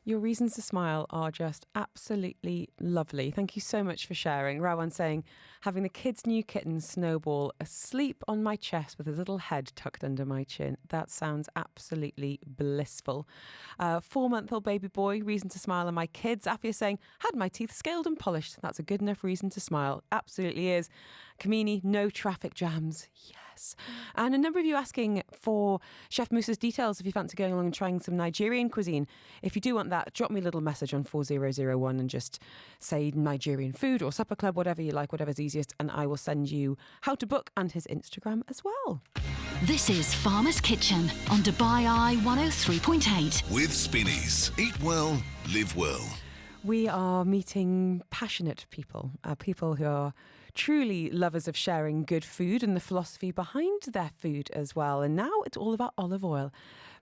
Your reasons to smile are just absolutely lovely. Thank you so much for sharing. Rowan saying, having the kids' new kitten Snowball asleep on my chest with his little head tucked under my chin. That sounds absolutely blissful. 4-month-old baby boy, reason to smile. And my kids, Afia saying, had my teeth scaled and polished. That's a good enough reason to smile. Absolutely is. Kamini, no traffic jams. Yes. And a number of you asking for Chef Musa's details if you fancy going along and trying some Nigerian cuisine. If you do want that, drop me a little message on 4001 and just say Nigerian food or supper club, whatever you like, whatever's easiest, and I will send you how to book and his Instagram as well. This is Farmer's Kitchen on Dubai Eye 103.8. With Spinneys. Eat well, live well. We are meeting passionate people, people who are truly lovers of sharing good food and the philosophy behind their food as well. And now it's all about olive oil.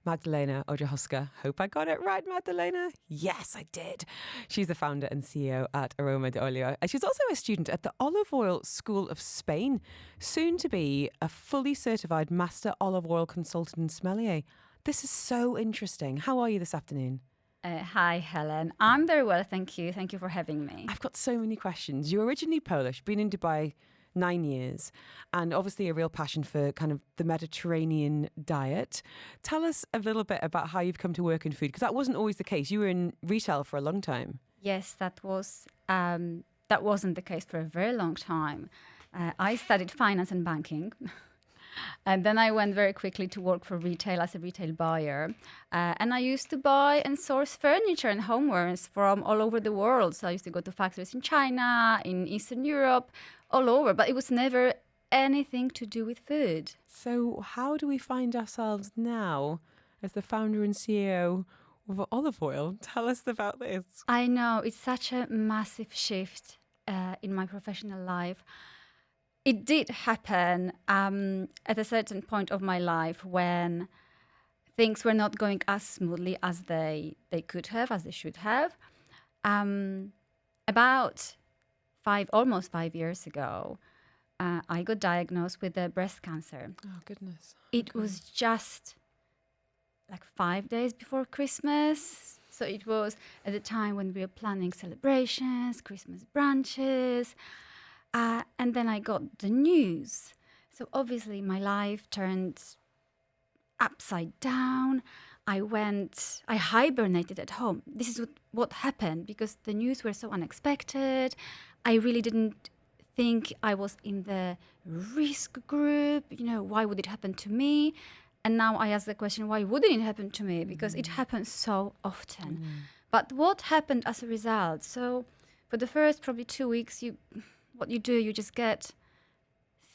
Magdalena Orzechowska. Hope I got it right, Magdalena. Yes, I did. She's the founder and CEO at Aroma di Olio. And she's also a student at the Olive Oil School of Spain, soon to be a fully certified master olive oil consultant and sommelier. This is so interesting. How are you this afternoon? Hi, Helen. I'm very well, thank you. Thank you for having me. I've got so many questions. You're originally Polish, been in Dubai 9 years, and obviously a real passion for kind of the Mediterranean diet. Tell us a little bit about how you've come to work in food, because that wasn't always the case. You were in retail for a long time. Yes, that wasn't the case for a very long time. I studied finance and banking. And then I went very quickly to work for retail as a retail buyer. And I used to buy and source furniture and homewares from all over the world. So I used to go to factories in China, in Eastern Europe, all over. But it was never anything to do with food. So how do we find ourselves now as the founder and CEO of Olive Oil? Tell us about this. I know, it's such a massive shift in my professional life. It did happen at a certain point of my life when things were not going as smoothly as they could have, as they should have. About almost 5 years ago, I got diagnosed with breast cancer. Oh, goodness. It was just like 5 days before Christmas. So it was at the time when we were planning celebrations, Christmas brunches. And then I got the news. So obviously my life turned upside down. I hibernated at home. This is what happened because the news were so unexpected. I really didn't think I was in the risk group. Why would it happen to me? And now I ask the question, why wouldn't it happen to me? Because it happens so often. But what happened as a result? So for the first probably 2 weeks, you just get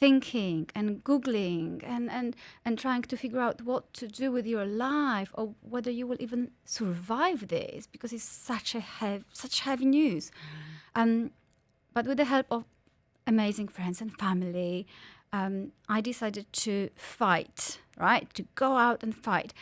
thinking and Googling and trying to figure out what to do with your life or whether you will even survive this because it's such heavy news. But with the help of amazing friends and family, I decided to fight, right? To go out and fight.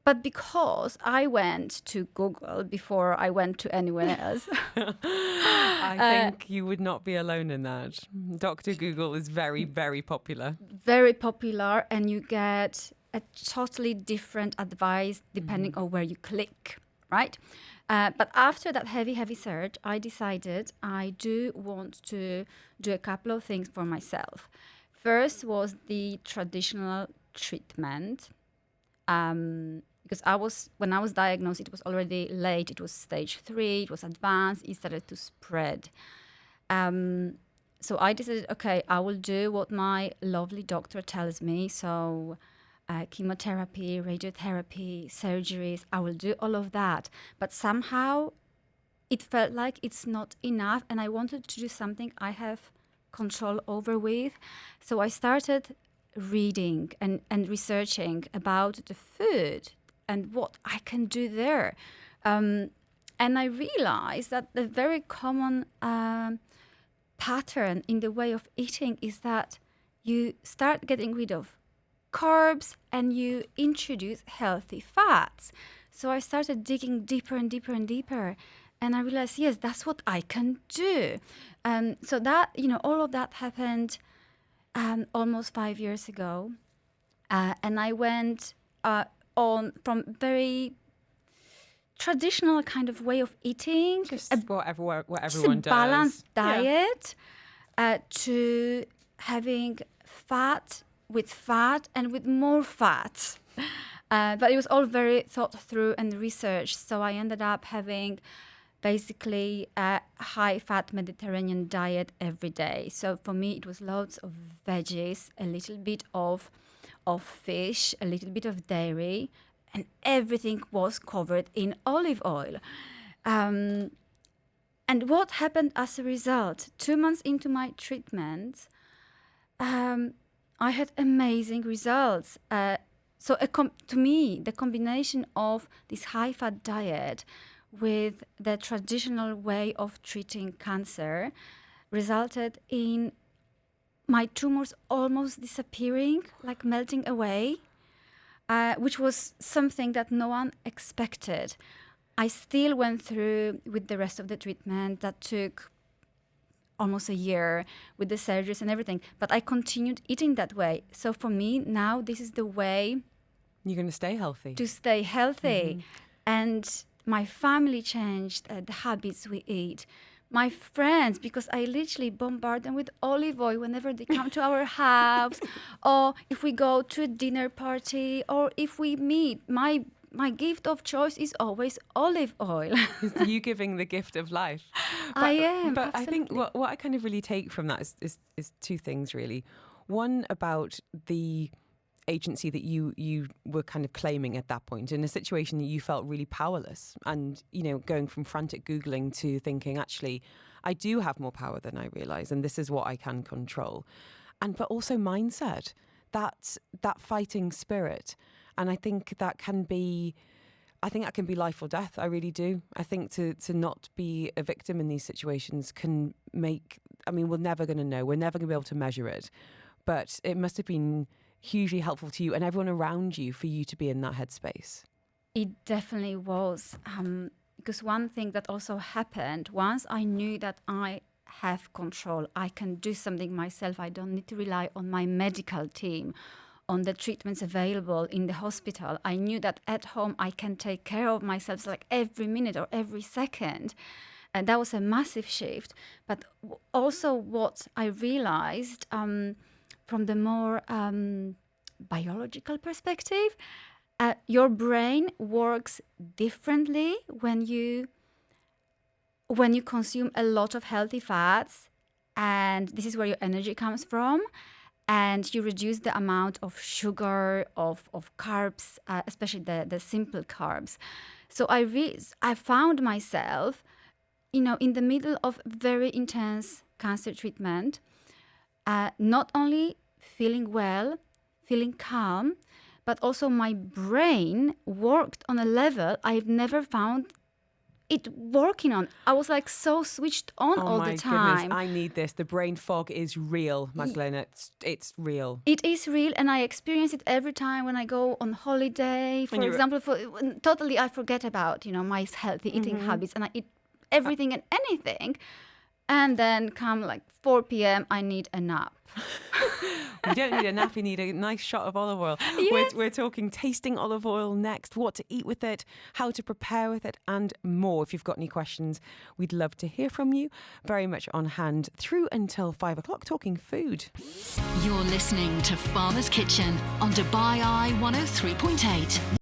But because I went to Google before I went to anyone else. I think you would not be alone in that. Dr. Google is very, very popular. Very popular, and you get a totally different advice depending on where you click, right? But after that heavy search, I decided I do want to do a couple of things for myself. First was the traditional treatment. Because when I was diagnosed, it was already late. It was stage 3. It was advanced. It started to spread. So I decided, okay, I will do what my lovely doctor tells me. So chemotherapy, radiotherapy, surgeries, I will do all of that. But somehow it felt like it's not enough. And I wanted to do something I have control over with. So I started reading and researching about the food and what I can do there. And I realized that the very common pattern in the way of eating is that you start getting rid of carbs and you introduce healthy fats. So I started digging deeper and deeper and deeper. And I realized, yes, that's what I can do. So that, all of that happened almost 5 years ago. And I went on from very traditional kind of way of eating, Just what everyone just a does. balanced Yeah. diet, to having fat with fat and with more fat. But it was all very thought through and researched. So I ended up having basically a high-fat Mediterranean diet every day. So for me, it was loads of veggies, a little bit of fish, a little bit of dairy, and everything was covered in olive oil. And what happened as a result? 2 months into my treatment, I had amazing results. To me, the combination of this high-fat diet with the traditional way of treating cancer resulted in my tumors almost disappearing, like melting away, which was something that no one expected. I still went through with the rest of the treatment that took almost a year with the surgeries and everything, but I continued eating that way. So for me, now this is the way You're going to stay healthy. to stay healthy. And my family changed the habits we eat. My friends, because I literally bombard them with olive oil whenever they come to our house, or if we go to a dinner party, or if we meet. My gift of choice is always olive oil. It's you giving the gift of life. I am, But I think absolutely. what I kind of really take from that is two things, really. One, about the agency that you were kind of claiming at that point, in a situation that you felt really powerless, and, you know, going from frantic Googling to thinking, actually, I do have more power than I realise, and this is what I can control. But also mindset, that fighting spirit. And I think that can be life or death. I really do. I think to not be a victim in these situations can make, we're never going to know. We're never going to be able to measure it. But it must have been hugely helpful to you and everyone around you for you to be in that headspace. It definitely was. Because one thing that also happened, once I knew that I have control, I can do something myself, I don't need to rely on my medical team, on the treatments available in the hospital. I knew that at home I can take care of myself like every minute or every second. And that was a massive shift. But also what I realized from the more biological perspective, your brain works differently when you consume a lot of healthy fats, and this is where your energy comes from. And you reduce the amount of sugar, of carbs, especially the simple carbs. So I found myself, in the middle of very intense cancer treatment, not only feeling well, feeling calm, but also my brain worked on a level I've never found it working on. I was like so switched on all the time. Goodness, I need this. The brain fog is real, Magdalena. It's real. It is real, and I experience it every time when I go on holiday. For example, totally I forget about my healthy eating habits, and I eat everything and anything. And then come like 4 p.m, I need a nap. You don't need a nap, you need a nice shot of olive oil. Yes. We're talking tasting olive oil next, what to eat with it, how to prepare with it, and more. If you've got any questions, we'd love to hear from you. Very much on hand through until 5 o'clock, talking food. You're listening to Farmer's Kitchen on Dubai Eye 103.8.